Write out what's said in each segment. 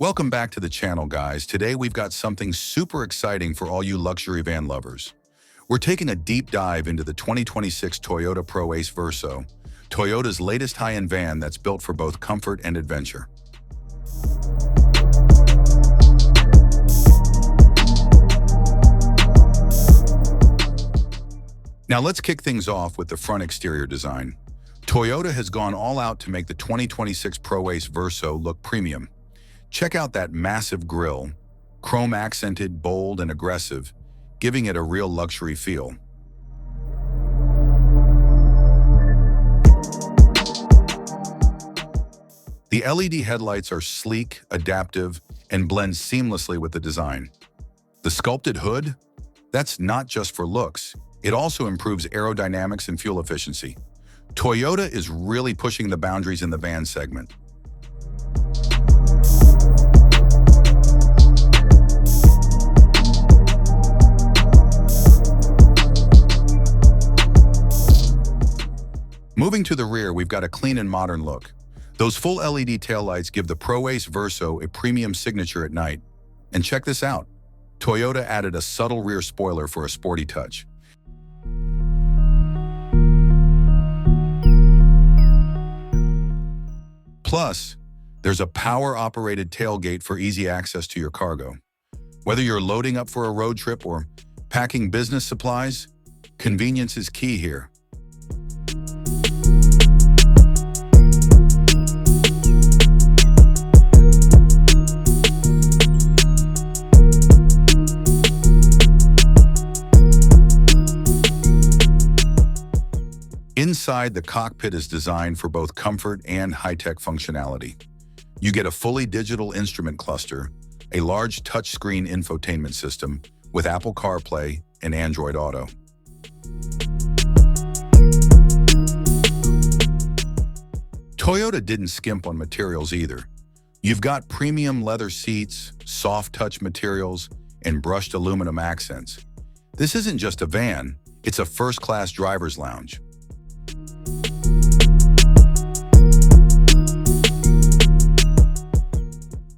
Welcome back to the channel, guys. Today we've got something super exciting for all you luxury van lovers. We're taking a deep dive into the 2026 Toyota ProAce Verso, Toyota's latest high-end van that's built for both comfort and adventure. Now let's kick things off with the front exterior design. Toyota has gone all out to make the 2026 ProAce Verso look premium. Check out that massive grille, chrome-accented, bold, and aggressive, giving it a real luxury feel. The LED headlights are sleek, adaptive, and blend seamlessly with the design. The sculpted hood? That's not just for looks. It also improves aerodynamics and fuel efficiency. Toyota is really pushing the boundaries in the van segment. Moving to the rear, we've got a clean and modern look. Those full LED taillights give the ProAce Verso a premium signature at night. And check this out. Toyota added a subtle rear spoiler for a sporty touch. Plus, there's a power-operated tailgate for easy access to your cargo. Whether you're loading up for a road trip or packing business supplies, convenience is key here. Inside, the cockpit is designed for both comfort and high-tech functionality. You get a fully digital instrument cluster, a large touchscreen infotainment system with Apple CarPlay and Android Auto. Toyota didn't skimp on materials either. You've got premium leather seats, soft touch materials, and brushed aluminum accents. This isn't just a van, it's a first-class driver's lounge.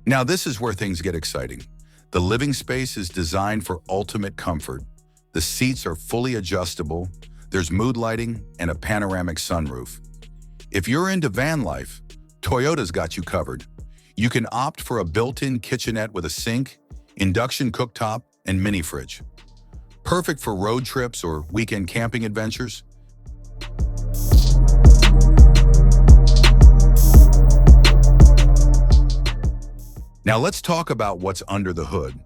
Now this is where things get exciting. The living space is designed for ultimate comfort. The seats are fully adjustable, there's mood lighting, and a panoramic sunroof. If you're into van life, Toyota's got you covered. You can opt for a built-in kitchenette with a sink, induction cooktop, and mini fridge. Perfect for road trips or weekend camping adventures. Now let's talk about what's under the hood.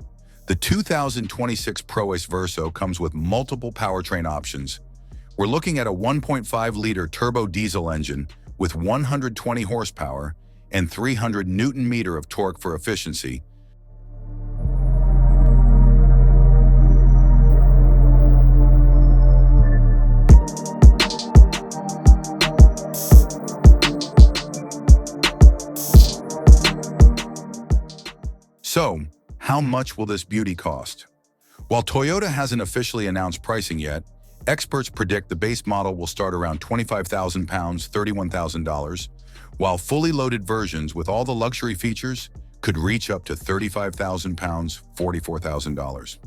The 2026 ProAce Verso comes with multiple powertrain options. We're looking at a 1.5-liter turbo diesel engine with 120 horsepower and 300 Newton-meter of torque for efficiency. So, how much will this beauty cost? While Toyota hasn't officially announced pricing yet, experts predict the base model will start around £25,000, $31,000, while fully loaded versions with all the luxury features could reach up to £35,000, $44,000.